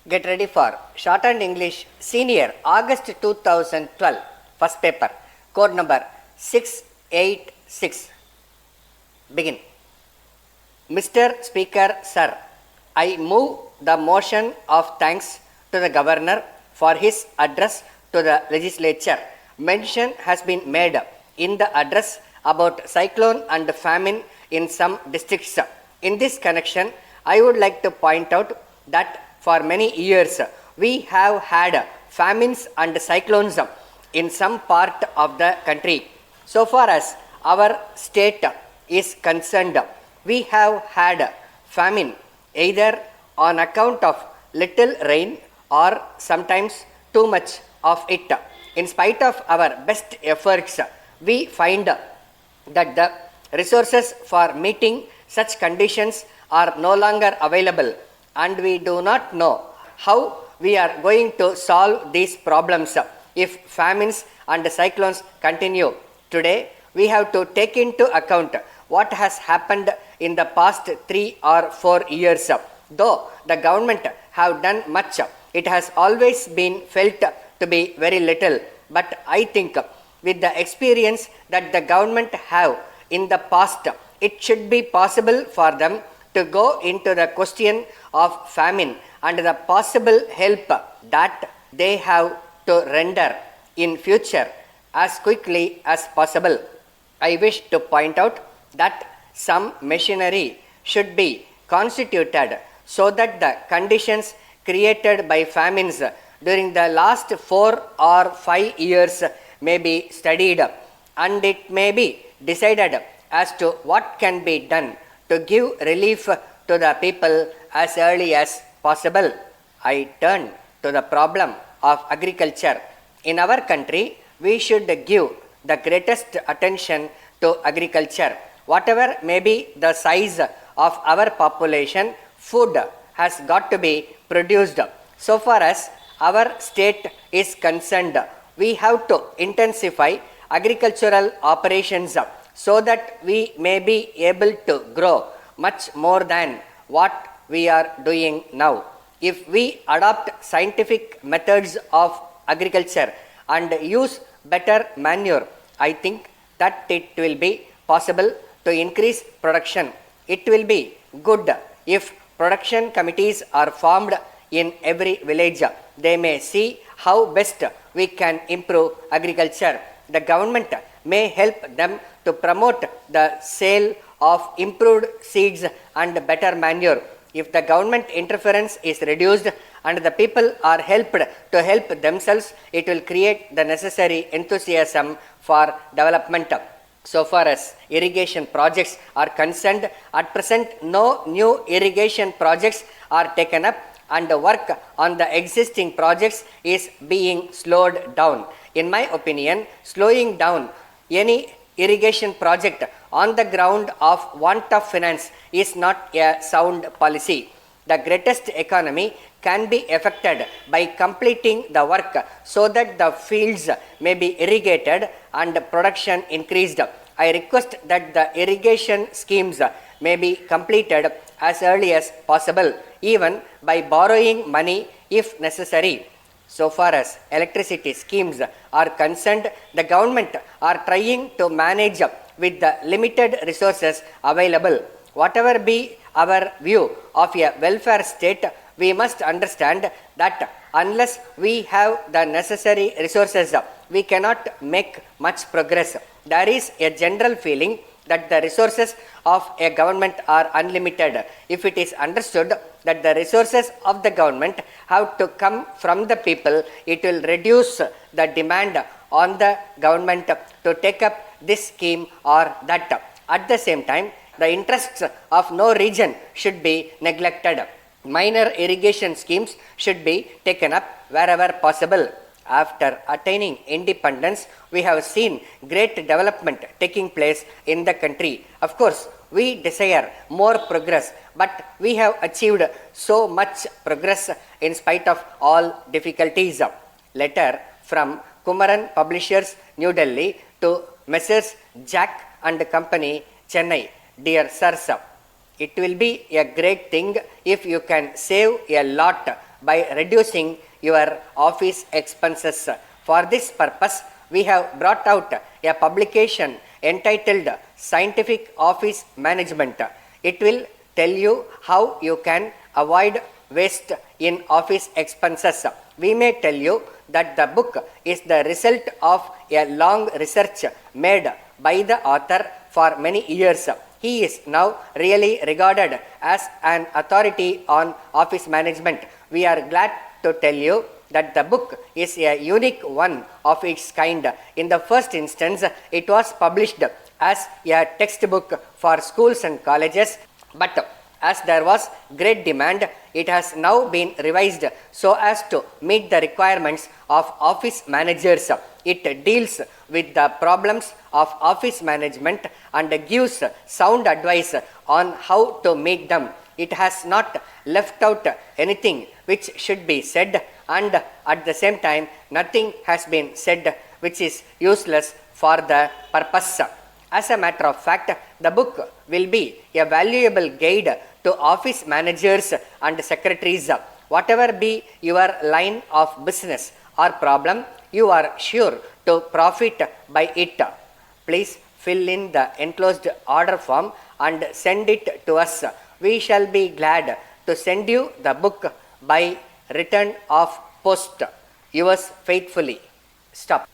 Get ready for Shorthand English Senior August 2012 first paper code number 686. Begin. Mr. Speaker Sir, I move the motion of thanks to the Governor for his address to the legislature. Mention has been made in the address about cyclone and famine in some districts. In this connection, I would like to point out that for many years we have had famines and cyclones in some part of the country. So far as our state is concerned, we have had famine either on account of little rain or sometimes too much of it. In spite of our best efforts, we find that the resources for meeting such conditions are no longer available, and we do not know how we are going to solve these problems if famines and cyclones continue. Today, we have to take into account what has happened in the past 3 or 4 years. Though the government have done much, it has always been felt to be very little. But I think with the experience that the government have in the past, it should be possible for them to go into the question of famine and the possible help that they have to render in future as quickly as possible. I wish to point out that some machinery should be constituted so that the conditions created by famines during the last 4 or 5 years may be studied, and it may be decided as to what can be done to give relief to the people as early as possible. I turn to the problem of agriculture. In our country, we should give the greatest attention to agriculture. Whatever may be the size of our population, food has got to be produced. So far as our state is concerned, we have to intensify agricultural operations so that we may be able to grow much more than what we are doing now. If we adopt scientific methods of agriculture and use better manure, I think that it will be possible to increase production. It will be good if production committees are formed in every village. They may see how best we can improve agriculture. The government may help them to promote the sale of improved seeds and better manure. If the government interference is reduced and the people are helped to help themselves, it will create the necessary enthusiasm for development. So far as irrigation projects are concerned, at present no new irrigation projects are taken up, and the work on the existing projects is being slowed down. In my opinion, slowing down any irrigation project on the ground of want of finance is not a sound policy. The greatest economy can be effected by completing the work so that the fields may be irrigated and production increased. I request that the irrigation schemes may be completed as early as possible, even by borrowing money if necessary. So far as electricity schemes are concerned, the government are trying to manage with the limited resources available. Whatever be our view of a welfare state, we must understand that unless we have the necessary resources, we cannot make much progress. There is a general feeling that the resources of a government are unlimited. If it is understood that the resources of the government have to come from the people, it will reduce the demand on the government to take up this scheme or that. At the same time, the interests of no region should be neglected. Minor irrigation schemes should be taken up wherever possible. After attaining independence, we have seen great development taking place in the country. Of course, we desire more progress, but we have achieved so much progress in spite of all difficulties. Letter from Kumaran Publishers, New Delhi, to Messrs. Jack and Company, Chennai. Dear Sirs, it will be a great thing if you can save a lot by reducing your office expenses. For this purpose, we have brought out a publication entitled Scientific Office Management. It will tell you how you can avoid waste in office expenses. We may tell you that the book is the result of a long research made by the author for many years. He is now really regarded as an authority on office management. We are glad to tell you that the book is a unique one of its kind. In the first instance, it was published as a textbook for schools and colleges, but as there was great demand, it has now been revised so as to meet the requirements of office managers. It deals with the problems of office management and gives sound advice on how to meet them. It has not left out anything which should be said, and at the same time, nothing has been said which is useless for the purpose. As a matter of fact, the book will be a valuable guide to office managers and secretaries. Whatever be your line of business or problem, you are sure to profit by it. Please fill in the enclosed order form and send it to us. We shall be glad to send you the book by return of post. Yours faithfully. Stop.